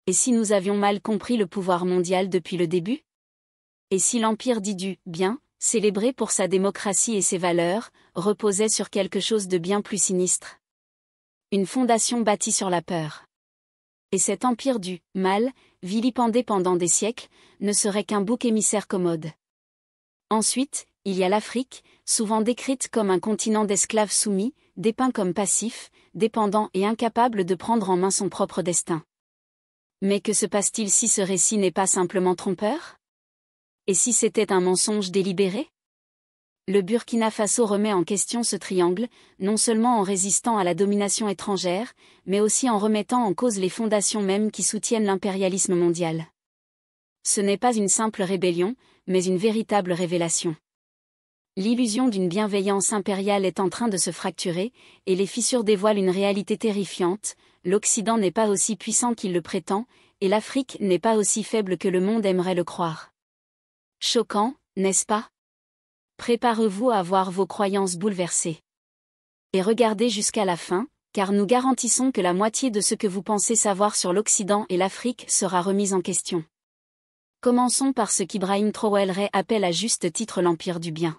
Et si nous avions mal compris le pouvoir mondial depuis le début? Et si l'empire dit du « bien », célébré pour sa démocratie et ses valeurs, reposait sur quelque chose de bien plus sinistre? Une fondation bâtie sur la peur. Et cet empire du « mal », vilipendé pendant des siècles, ne serait qu'un bouc émissaire commode. Ensuite, il y a l'Afrique, souvent décrite comme un continent d'esclaves soumis, dépeint comme passif, dépendant et incapable de prendre en main son propre destin. Mais que se passe-t-il si ce récit n'est pas simplement trompeur? Et si c'était un mensonge délibéré? Le Burkina Faso remet en question ce triangle, non seulement en résistant à la domination étrangère, mais aussi en remettant en cause les fondations mêmes qui soutiennent l'impérialisme mondial. Ce n'est pas une simple rébellion, mais une véritable révélation. L'illusion d'une bienveillance impériale est en train de se fracturer, et les fissures dévoilent une réalité terrifiante. L'Occident n'est pas aussi puissant qu'il le prétend, et l'Afrique n'est pas aussi faible que le monde aimerait le croire. Choquant, n'est-ce pas? Préparez-vous à voir vos croyances bouleversées. Et regardez jusqu'à la fin, car nous garantissons que la moitié de ce que vous pensez savoir sur l'Occident et l'Afrique sera remise en question. Commençons par ce qu'Ibrahim Traoré appelle à juste titre l'empire du bien.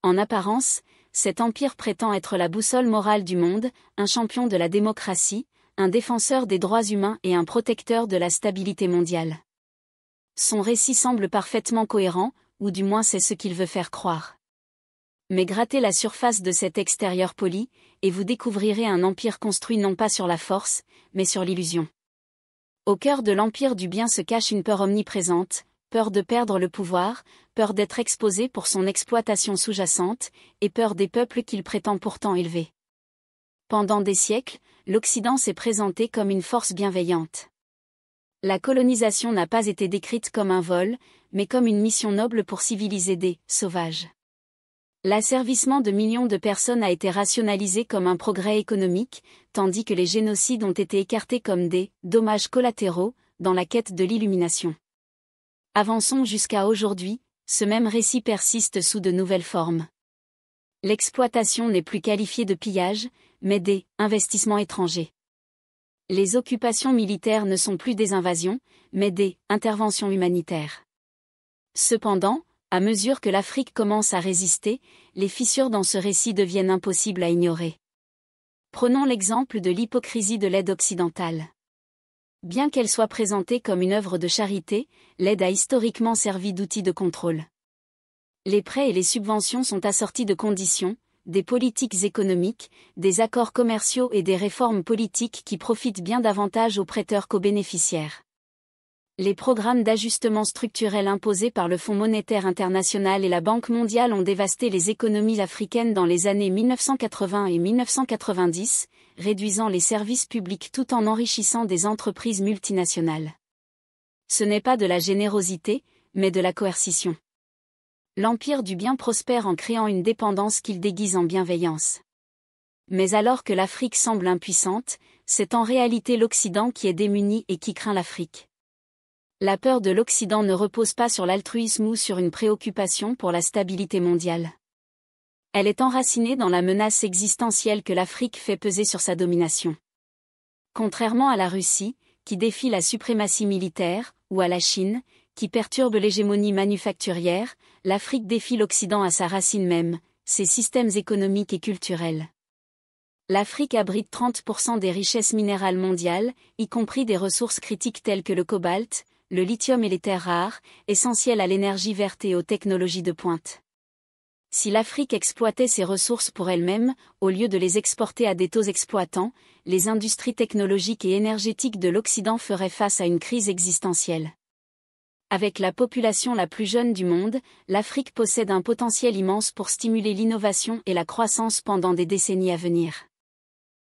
En apparence, cet empire prétend être la boussole morale du monde, un champion de la démocratie, un défenseur des droits humains et un protecteur de la stabilité mondiale. Son récit semble parfaitement cohérent, ou du moins c'est ce qu'il veut faire croire. Mais grattez la surface de cet extérieur poli, et vous découvrirez un empire construit non pas sur la force, mais sur l'illusion. Au cœur de l'empire du bien se cache une peur omniprésente, peur de perdre le pouvoir, peur d'être exposé pour son exploitation sous-jacente, et peur des peuples qu'il prétend pourtant élever. Pendant des siècles, l'Occident s'est présenté comme une force bienveillante. La colonisation n'a pas été décrite comme un vol, mais comme une mission noble pour civiliser des sauvages. L'asservissement de millions de personnes a été rationalisé comme un progrès économique, tandis que les génocides ont été écartés comme des dommages collatéraux dans la quête de l'illumination. Avançons jusqu'à aujourd'hui, ce même récit persiste sous de nouvelles formes. L'exploitation n'est plus qualifiée de pillage, mais des investissements étrangers. Les occupations militaires ne sont plus des invasions, mais des interventions humanitaires. Cependant, à mesure que l'Afrique commence à résister, les fissures dans ce récit deviennent impossibles à ignorer. Prenons l'exemple de l'hypocrisie de l'aide occidentale. Bien qu'elle soit présentée comme une œuvre de charité, l'aide a historiquement servi d'outil de contrôle. Les prêts et les subventions sont assortis de conditions, des politiques économiques, des accords commerciaux et des réformes politiques qui profitent bien davantage aux prêteurs qu'aux bénéficiaires. Les programmes d'ajustement structurel imposés par le Fonds monétaire international et la Banque mondiale ont dévasté les économies africaines dans les années 1980 et 1990, réduisant les services publics tout en enrichissant des entreprises multinationales. Ce n'est pas de la générosité, mais de la coercition. L'empire du bien prospère en créant une dépendance qu'il déguise en bienveillance. Mais alors que l'Afrique semble impuissante, c'est en réalité l'Occident qui est démuni et qui craint l'Afrique. La peur de l'Occident ne repose pas sur l'altruisme ou sur une préoccupation pour la stabilité mondiale. Elle est enracinée dans la menace existentielle que l'Afrique fait peser sur sa domination. Contrairement à la Russie, qui défie la suprématie militaire, ou à la Chine, qui perturbe l'hégémonie manufacturière, l'Afrique défie l'Occident à sa racine même, ses systèmes économiques et culturels. L'Afrique abrite 30% des richesses minérales mondiales, y compris des ressources critiques telles que le cobalt, le lithium et les terres rares, essentielles à l'énergie verte et aux technologies de pointe. Si l'Afrique exploitait ses ressources pour elle-même, au lieu de les exporter à des taux exploitants, les industries technologiques et énergétiques de l'Occident feraient face à une crise existentielle. Avec la population la plus jeune du monde, l'Afrique possède un potentiel immense pour stimuler l'innovation et la croissance pendant des décennies à venir.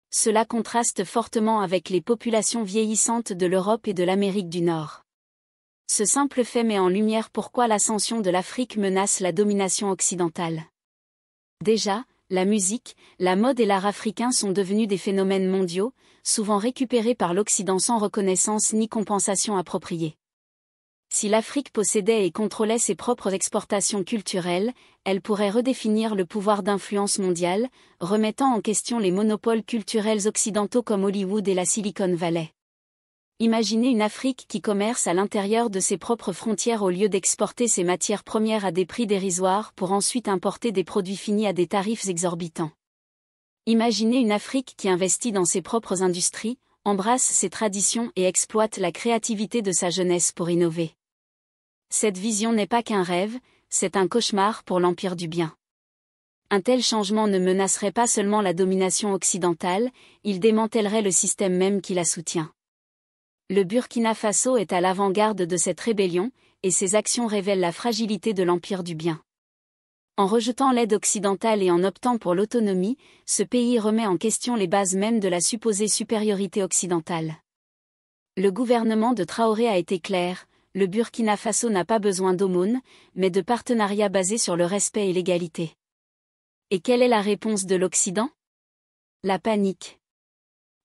Cela contraste fortement avec les populations vieillissantes de l'Europe et de l'Amérique du Nord. Ce simple fait met en lumière pourquoi l'ascension de l'Afrique menace la domination occidentale. Déjà, la musique, la mode et l'art africain sont devenus des phénomènes mondiaux, souvent récupérés par l'Occident sans reconnaissance ni compensation appropriée. Si l'Afrique possédait et contrôlait ses propres exportations culturelles, elle pourrait redéfinir le pouvoir d'influence mondiale, remettant en question les monopoles culturels occidentaux comme Hollywood et la Silicon Valley. Imaginez une Afrique qui commerce à l'intérieur de ses propres frontières au lieu d'exporter ses matières premières à des prix dérisoires pour ensuite importer des produits finis à des tarifs exorbitants. Imaginez une Afrique qui investit dans ses propres industries, embrasse ses traditions et exploite la créativité de sa jeunesse pour innover. Cette vision n'est pas qu'un rêve, c'est un cauchemar pour l'Empire du Bien. Un tel changement ne menacerait pas seulement la domination occidentale, il démantèlerait le système même qui la soutient. Le Burkina Faso est à l'avant-garde de cette rébellion, et ses actions révèlent la fragilité de l'Empire du Bien. En rejetant l'aide occidentale et en optant pour l'autonomie, ce pays remet en question les bases mêmes de la supposée supériorité occidentale. Le gouvernement de Traoré a été clair, le Burkina Faso n'a pas besoin d'aumônes, mais de partenariats basés sur le respect et l'égalité. Et quelle est la réponse de l'Occident ? La panique.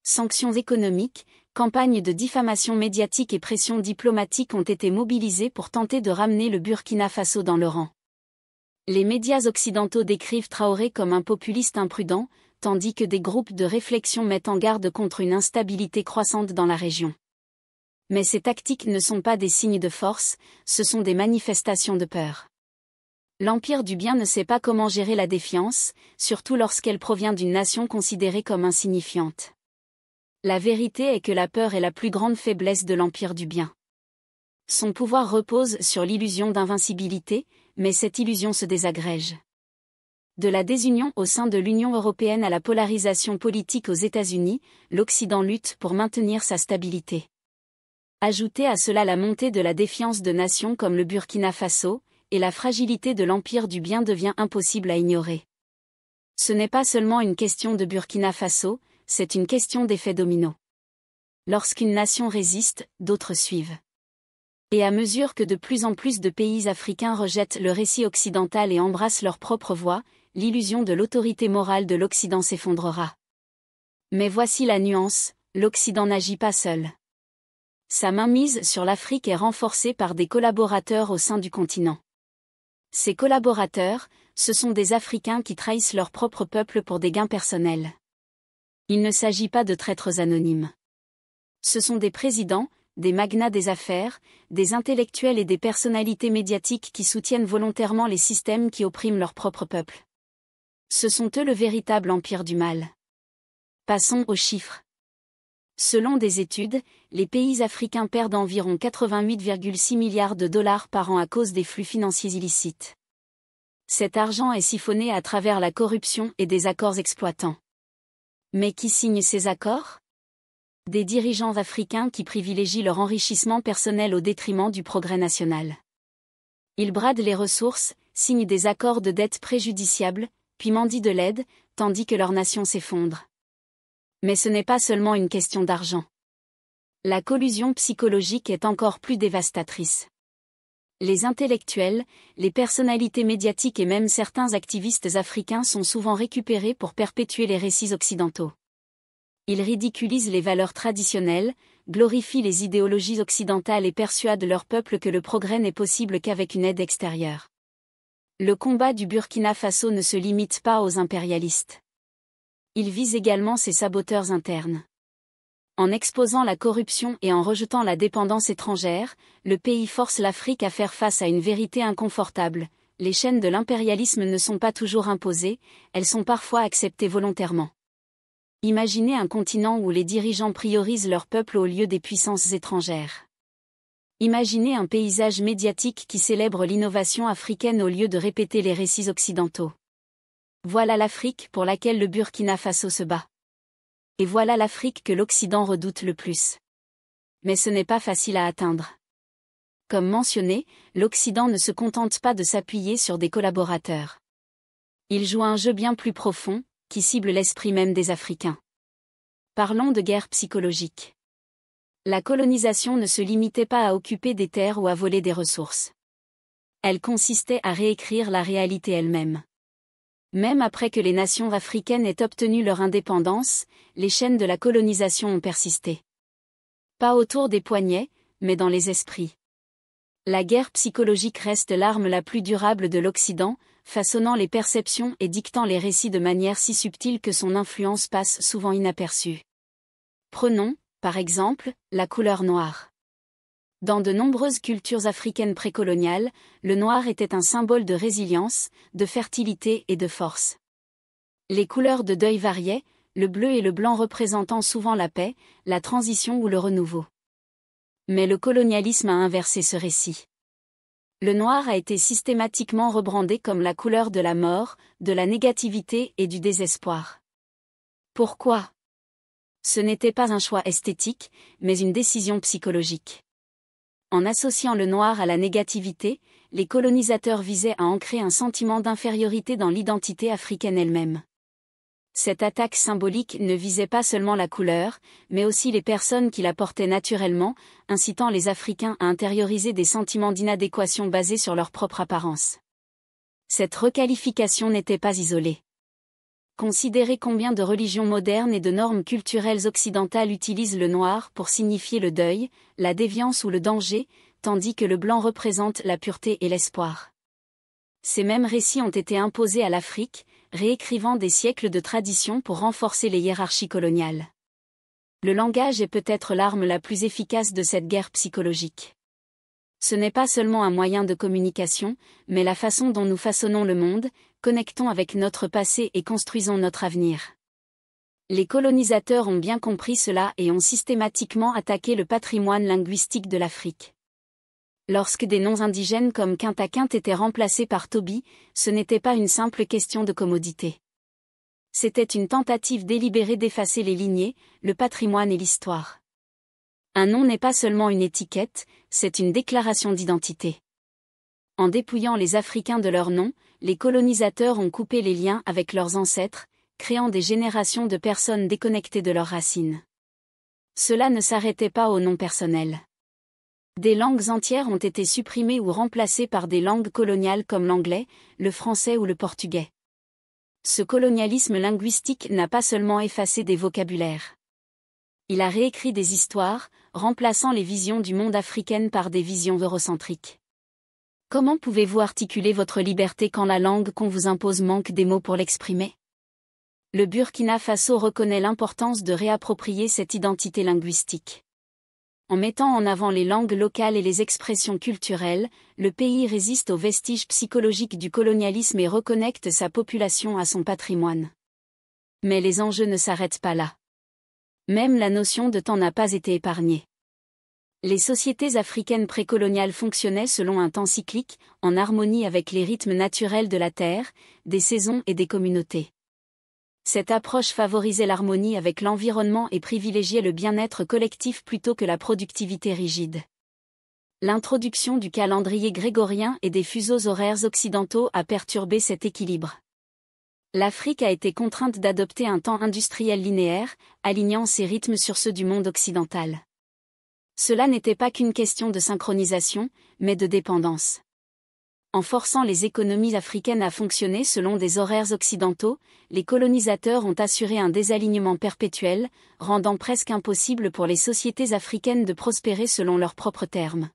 Sanctions économiques, campagnes de diffamation médiatique et pressions diplomatiques ont été mobilisées pour tenter de ramener le Burkina Faso dans le rang. Les médias occidentaux décrivent Traoré comme un populiste imprudent, tandis que des groupes de réflexion mettent en garde contre une instabilité croissante dans la région. Mais ces tactiques ne sont pas des signes de force, ce sont des manifestations de peur. L'Empire du Bien ne sait pas comment gérer la défiance, surtout lorsqu'elle provient d'une nation considérée comme insignifiante. La vérité est que la peur est la plus grande faiblesse de l'Empire du Bien. Son pouvoir repose sur l'illusion d'invincibilité, mais cette illusion se désagrège. De la désunion au sein de l'Union européenne à la polarisation politique aux États-Unis, l'Occident lutte pour maintenir sa stabilité. Ajoutez à cela la montée de la défiance de nations comme le Burkina Faso, et la fragilité de l'Empire du Bien devient impossible à ignorer. Ce n'est pas seulement une question de Burkina Faso, c'est une question d'effet domino. Lorsqu'une nation résiste, d'autres suivent. Et à mesure que de plus en plus de pays africains rejettent le récit occidental et embrassent leur propre voie, l'illusion de l'autorité morale de l'Occident s'effondrera. Mais voici la nuance, l'Occident n'agit pas seul. Sa mainmise sur l'Afrique est renforcée par des collaborateurs au sein du continent. Ces collaborateurs, ce sont des Africains qui trahissent leur propre peuple pour des gains personnels. Il ne s'agit pas de traîtres anonymes. Ce sont des présidents, des magnats des affaires, des intellectuels et des personnalités médiatiques qui soutiennent volontairement les systèmes qui oppriment leur propre peuple. Ce sont eux le véritable empire du mal. Passons aux chiffres. Selon des études, les pays africains perdent environ 88,6 milliards de dollars par an à cause des flux financiers illicites. Cet argent est siphonné à travers la corruption et des accords exploitants. Mais qui signe ces accords ? Des dirigeants africains qui privilégient leur enrichissement personnel au détriment du progrès national. Ils bradent les ressources, signent des accords de dette préjudiciables, puis mendient de l'aide, tandis que leur nation s'effondre. Mais ce n'est pas seulement une question d'argent. La collusion psychologique est encore plus dévastatrice. Les intellectuels, les personnalités médiatiques et même certains activistes africains sont souvent récupérés pour perpétuer les récits occidentaux. Ils ridiculisent les valeurs traditionnelles, glorifient les idéologies occidentales et persuadent leur peuple que le progrès n'est possible qu'avec une aide extérieure. Le combat du Burkina Faso ne se limite pas aux impérialistes. Il vise également ses saboteurs internes. En exposant la corruption et en rejetant la dépendance étrangère, le pays force l'Afrique à faire face à une vérité inconfortable. Les chaînes de l'impérialisme ne sont pas toujours imposées, elles sont parfois acceptées volontairement. Imaginez un continent où les dirigeants priorisent leur peuple au lieu des puissances étrangères. Imaginez un paysage médiatique qui célèbre l'innovation africaine au lieu de répéter les récits occidentaux. Voilà l'Afrique pour laquelle le Burkina Faso se bat. Et voilà l'Afrique que l'Occident redoute le plus. Mais ce n'est pas facile à atteindre. Comme mentionné, l'Occident ne se contente pas de s'appuyer sur des collaborateurs. Il joue un jeu bien plus profond, qui cible l'esprit même des Africains. Parlons de guerre psychologique. La colonisation ne se limitait pas à occuper des terres ou à voler des ressources. Elle consistait à réécrire la réalité elle-même. Même après que les nations africaines aient obtenu leur indépendance, les chaînes de la colonisation ont persisté. Pas autour des poignets, mais dans les esprits. La guerre psychologique reste l'arme la plus durable de l'Occident, façonnant les perceptions et dictant les récits de manière si subtile que son influence passe souvent inaperçue. Prenons, Par exemple, la couleur noire. Dans de nombreuses cultures africaines précoloniales, le noir était un symbole de résilience, de fertilité et de force. Les couleurs de deuil variaient, le bleu et le blanc représentant souvent la paix, la transition ou le renouveau. Mais le colonialisme a inversé ce récit. Le noir a été systématiquement rebrandé comme la couleur de la mort, de la négativité et du désespoir. Pourquoi ? Ce n'était pas un choix esthétique, mais une décision psychologique. En associant le noir à la négativité, les colonisateurs visaient à ancrer un sentiment d'infériorité dans l'identité africaine elle-même. Cette attaque symbolique ne visait pas seulement la couleur, mais aussi les personnes qui la portaient naturellement, incitant les Africains à intérioriser des sentiments d'inadéquation basés sur leur propre apparence. Cette requalification n'était pas isolée. Considérez combien de religions modernes et de normes culturelles occidentales utilisent le noir pour signifier le deuil, la déviance ou le danger, tandis que le blanc représente la pureté et l'espoir. Ces mêmes récits ont été imposés à l'Afrique, réécrivant des siècles de tradition pour renforcer les hiérarchies coloniales. Le langage est peut-être l'arme la plus efficace de cette guerre psychologique. Ce n'est pas seulement un moyen de communication, mais la façon dont nous façonnons le monde, connectons avec notre passé et construisons notre avenir. Les colonisateurs ont bien compris cela et ont systématiquement attaqué le patrimoine linguistique de l'Afrique. Lorsque des noms indigènes comme Kinta-Kint étaient remplacés par Toby, ce n'était pas une simple question de commodité. C'était une tentative délibérée d'effacer les lignées, le patrimoine et l'histoire. Un nom n'est pas seulement une étiquette, c'est une déclaration d'identité. En dépouillant les Africains de leurs noms, les colonisateurs ont coupé les liens avec leurs ancêtres, créant des générations de personnes déconnectées de leurs racines. Cela ne s'arrêtait pas aux noms personnels. Des langues entières ont été supprimées ou remplacées par des langues coloniales comme l'anglais, le français ou le portugais. Ce colonialisme linguistique n'a pas seulement effacé des vocabulaires. Il a réécrit des histoires, remplaçant les visions du monde africaines par des visions eurocentriques. Comment pouvez-vous articuler votre liberté quand la langue qu'on vous impose manque des mots pour l'exprimer ? Le Burkina Faso reconnaît l'importance de réapproprier cette identité linguistique. En mettant en avant les langues locales et les expressions culturelles, le pays résiste aux vestiges psychologiques du colonialisme et reconnecte sa population à son patrimoine. Mais les enjeux ne s'arrêtent pas là. Même la notion de temps n'a pas été épargnée. Les sociétés africaines précoloniales fonctionnaient selon un temps cyclique, en harmonie avec les rythmes naturels de la terre, des saisons et des communautés. Cette approche favorisait l'harmonie avec l'environnement et privilégiait le bien-être collectif plutôt que la productivité rigide. L'introduction du calendrier grégorien et des fuseaux horaires occidentaux a perturbé cet équilibre. L'Afrique a été contrainte d'adopter un temps industriel linéaire, alignant ses rythmes sur ceux du monde occidental. Cela n'était pas qu'une question de synchronisation, mais de dépendance. En forçant les économies africaines à fonctionner selon des horaires occidentaux, les colonisateurs ont assuré un désalignement perpétuel, rendant presque impossible pour les sociétés africaines de prospérer selon leurs propres termes.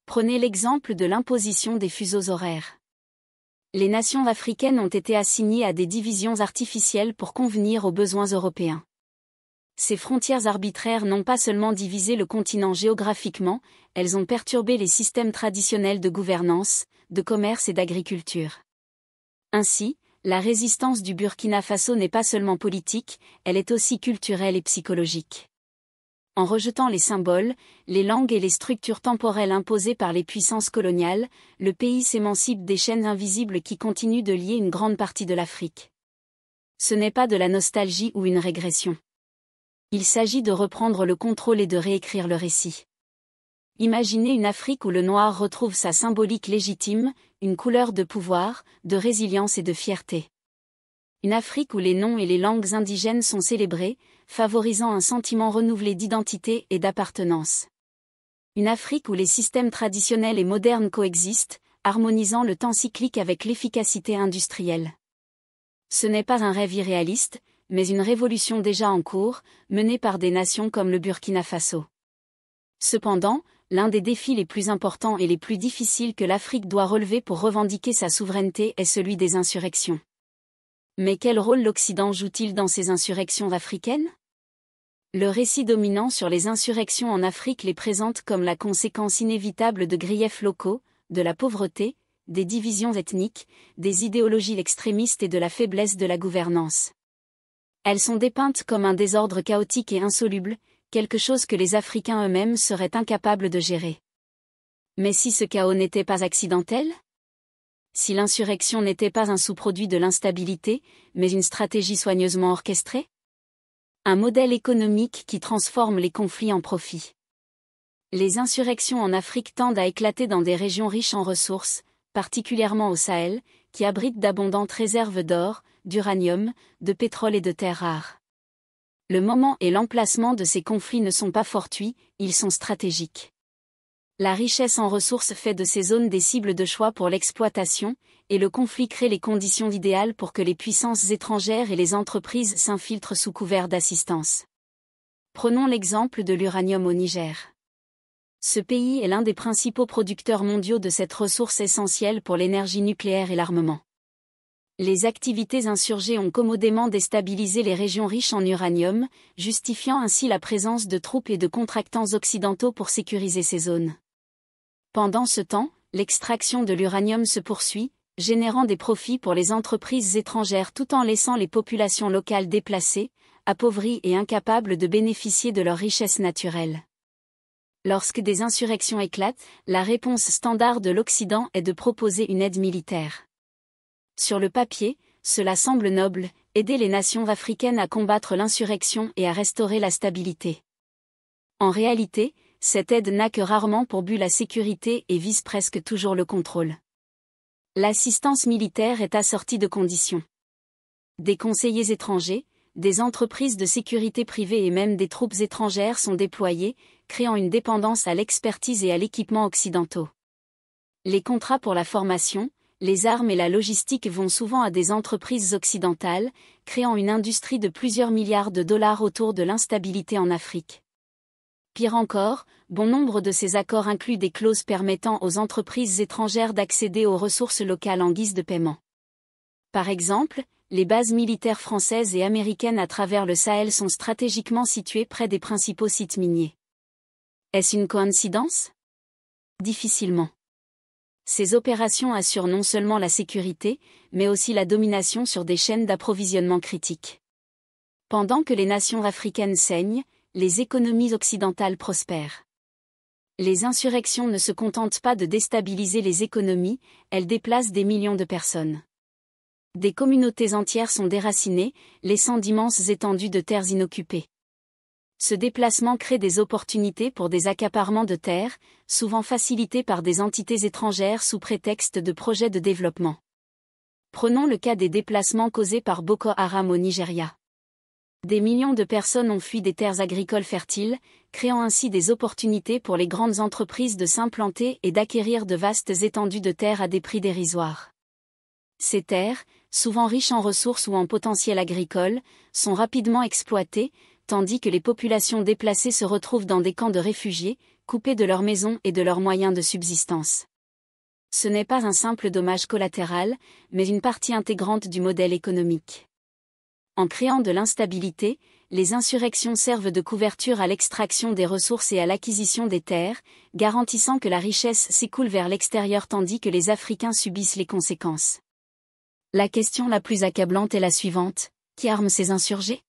Prenez l'exemple de l'imposition des fuseaux horaires. Les nations africaines ont été assignées à des divisions artificielles pour convenir aux besoins européens. Ces frontières arbitraires n'ont pas seulement divisé le continent géographiquement, elles ont perturbé les systèmes traditionnels de gouvernance, de commerce et d'agriculture. Ainsi, la résistance du Burkina Faso n'est pas seulement politique, elle est aussi culturelle et psychologique. En rejetant les symboles, les langues et les structures temporelles imposées par les puissances coloniales, le pays s'émancipe des chaînes invisibles qui continuent de lier une grande partie de l'Afrique. Ce n'est pas de la nostalgie ou une régression. Il s'agit de reprendre le contrôle et de réécrire le récit. Imaginez une Afrique où le noir retrouve sa symbolique légitime, une couleur de pouvoir, de résilience et de fierté. Une Afrique où les noms et les langues indigènes sont célébrés, favorisant un sentiment renouvelé d'identité et d'appartenance. Une Afrique où les systèmes traditionnels et modernes coexistent, harmonisant le temps cyclique avec l'efficacité industrielle. Ce n'est pas un rêve irréaliste, mais une révolution déjà en cours, menée par des nations comme le Burkina Faso. Cependant, l'un des défis les plus importants et les plus difficiles que l'Afrique doit relever pour revendiquer sa souveraineté est celui des insurrections. Mais quel rôle l'Occident joue-t-il dans ces insurrections africaines ? Le récit dominant sur les insurrections en Afrique les présente comme la conséquence inévitable de griefs locaux, de la pauvreté, des divisions ethniques, des idéologies extrémistes et de la faiblesse de la gouvernance. Elles sont dépeintes comme un désordre chaotique et insoluble, quelque chose que les Africains eux-mêmes seraient incapables de gérer. Mais si ce chaos n'était pas accidentel ? Si l'insurrection n'était pas un sous-produit de l'instabilité, mais une stratégie soigneusement orchestrée ? Un modèle économique qui transforme les conflits en profit. Les insurrections en Afrique tendent à éclater dans des régions riches en ressources, particulièrement au Sahel, qui abritent d'abondantes réserves d'or, d'uranium, de pétrole et de terres rares. Le moment et l'emplacement de ces conflits ne sont pas fortuits, ils sont stratégiques. La richesse en ressources fait de ces zones des cibles de choix pour l'exploitation, et le conflit crée les conditions idéales pour que les puissances étrangères et les entreprises s'infiltrent sous couvert d'assistance. Prenons l'exemple de l'uranium au Niger. Ce pays est l'un des principaux producteurs mondiaux de cette ressource essentielle pour l'énergie nucléaire et l'armement. Les activités insurgées ont commodément déstabilisé les régions riches en uranium, justifiant ainsi la présence de troupes et de contractants occidentaux pour sécuriser ces zones. Pendant ce temps, l'extraction de l'uranium se poursuit, générant des profits pour les entreprises étrangères tout en laissant les populations locales déplacées, appauvries et incapables de bénéficier de leurs richesses naturelles. Lorsque des insurrections éclatent, la réponse standard de l'Occident est de proposer une aide militaire. Sur le papier, cela semble noble, aider les nations africaines à combattre l'insurrection et à restaurer la stabilité. En réalité, cette aide n'a que rarement pour but la sécurité et vise presque toujours le contrôle. L'assistance militaire est assortie de conditions. Des conseillers étrangers, des entreprises de sécurité privées et même des troupes étrangères sont déployées, créant une dépendance à l'expertise et à l'équipement occidentaux. Les contrats pour la formation, les armes et la logistique vont souvent à des entreprises occidentales, créant une industrie de plusieurs milliards de dollars autour de l'instabilité en Afrique. Pire encore, bon nombre de ces accords incluent des clauses permettant aux entreprises étrangères d'accéder aux ressources locales en guise de paiement. Par exemple, les bases militaires françaises et américaines à travers le Sahel sont stratégiquement situées près des principaux sites miniers. Est-ce une coïncidence ? Difficilement. Ces opérations assurent non seulement la sécurité, mais aussi la domination sur des chaînes d'approvisionnement critiques. Pendant que les nations africaines saignent, les économies occidentales prospèrent. Les insurrections ne se contentent pas de déstabiliser les économies, elles déplacent des millions de personnes. Des communautés entières sont déracinées, laissant d'immenses étendues de terres inoccupées. Ce déplacement crée des opportunités pour des accaparements de terres, souvent facilités par des entités étrangères sous prétexte de projets de développement. Prenons le cas des déplacements causés par Boko Haram au Nigeria. Des millions de personnes ont fui des terres agricoles fertiles, créant ainsi des opportunités pour les grandes entreprises de s'implanter et d'acquérir de vastes étendues de terres à des prix dérisoires. Ces terres, souvent riches en ressources ou en potentiel agricole, sont rapidement exploitées, tandis que les populations déplacées se retrouvent dans des camps de réfugiés, coupées de leurs maisons et de leurs moyens de subsistance. Ce n'est pas un simple dommage collatéral, mais une partie intégrante du modèle économique. En créant de l'instabilité, les insurrections servent de couverture à l'extraction des ressources et à l'acquisition des terres, garantissant que la richesse s'écoule vers l'extérieur tandis que les Africains subissent les conséquences. La question la plus accablante est la suivante: qui arme ces insurgés ?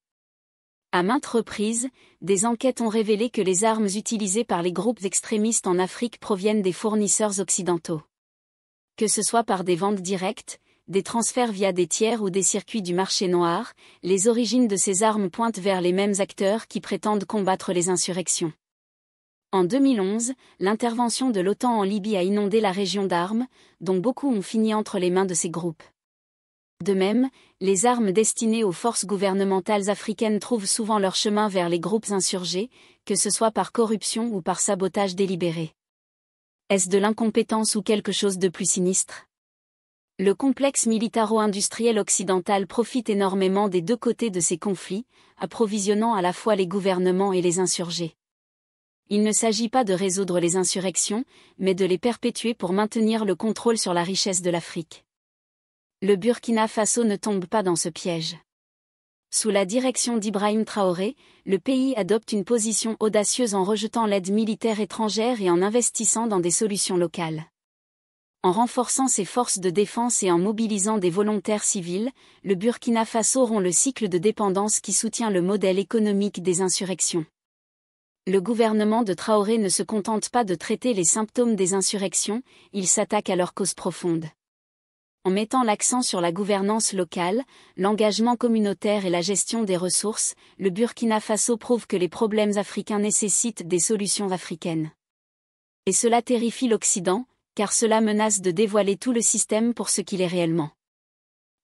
À maintes reprises, des enquêtes ont révélé que les armes utilisées par les groupes extrémistes en Afrique proviennent des fournisseurs occidentaux. Que ce soit par des ventes directes, des transferts via des tiers ou des circuits du marché noir, les origines de ces armes pointent vers les mêmes acteurs qui prétendent combattre les insurrections. En 2011, l'intervention de l'OTAN en Libye a inondé la région d'armes, dont beaucoup ont fini entre les mains de ces groupes. De même, les armes destinées aux forces gouvernementales africaines trouvent souvent leur chemin vers les groupes insurgés, que ce soit par corruption ou par sabotage délibéré. Est-ce de l'incompétence ou quelque chose de plus sinistre ? Le complexe militaro-industriel occidental profite énormément des deux côtés de ces conflits, approvisionnant à la fois les gouvernements et les insurgés. Il ne s'agit pas de résoudre les insurrections, mais de les perpétuer pour maintenir le contrôle sur la richesse de l'Afrique. Le Burkina Faso ne tombe pas dans ce piège. Sous la direction d'Ibrahim Traoré, le pays adopte une position audacieuse en rejetant l'aide militaire étrangère et en investissant dans des solutions locales. En renforçant ses forces de défense et en mobilisant des volontaires civils, le Burkina Faso rompt le cycle de dépendance qui soutient le modèle économique des insurrections. Le gouvernement de Traoré ne se contente pas de traiter les symptômes des insurrections, il s'attaque à leurs causes profondes. En mettant l'accent sur la gouvernance locale, l'engagement communautaire et la gestion des ressources, le Burkina Faso prouve que les problèmes africains nécessitent des solutions africaines. Et cela terrifie l'Occident, car cela menace de dévoiler tout le système pour ce qu'il est réellement.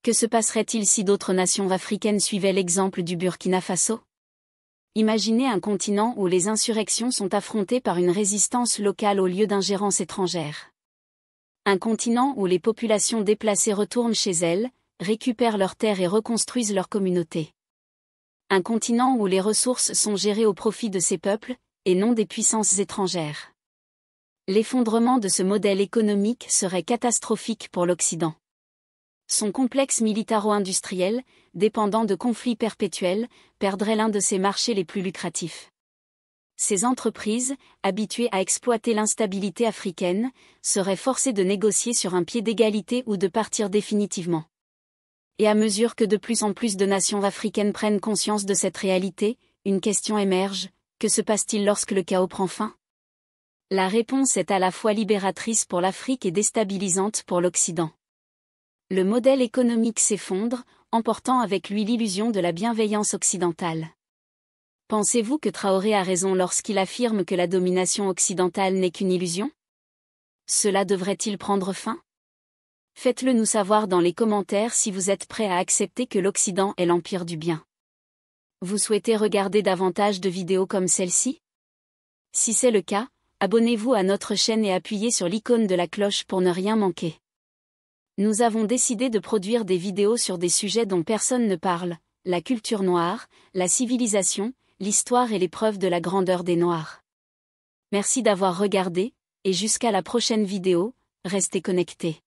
Que se passerait-il si d'autres nations africaines suivaient l'exemple du Burkina Faso ? Imaginez un continent où les insurrections sont affrontées par une résistance locale au lieu d'ingérence étrangère. Un continent où les populations déplacées retournent chez elles, récupèrent leurs terres et reconstruisent leur communauté. Un continent où les ressources sont gérées au profit de ces peuples, et non des puissances étrangères. L'effondrement de ce modèle économique serait catastrophique pour l'Occident. Son complexe militaro-industriel, dépendant de conflits perpétuels, perdrait l'un de ses marchés les plus lucratifs. Ces entreprises, habituées à exploiter l'instabilité africaine, seraient forcées de négocier sur un pied d'égalité ou de partir définitivement. Et à mesure que de plus en plus de nations africaines prennent conscience de cette réalité, une question émerge: que se passe-t-il lorsque le chaos prend fin ? La réponse est à la fois libératrice pour l'Afrique et déstabilisante pour l'Occident. Le modèle économique s'effondre, emportant avec lui l'illusion de la bienveillance occidentale. Pensez-vous que Traoré a raison lorsqu'il affirme que la domination occidentale n'est qu'une illusion ? Cela devrait-il prendre fin ? Faites-le nous savoir dans les commentaires si vous êtes prêt à accepter que l'Occident est l'empire du bien. Vous souhaitez regarder davantage de vidéos comme celle-ci ? Si c'est le cas, abonnez-vous à notre chaîne et appuyez sur l'icône de la cloche pour ne rien manquer. Nous avons décidé de produire des vidéos sur des sujets dont personne ne parle: la culture noire, la civilisation, l'histoire et les preuves de la grandeur des Noirs. Merci d'avoir regardé, et jusqu'à la prochaine vidéo, restez connectés.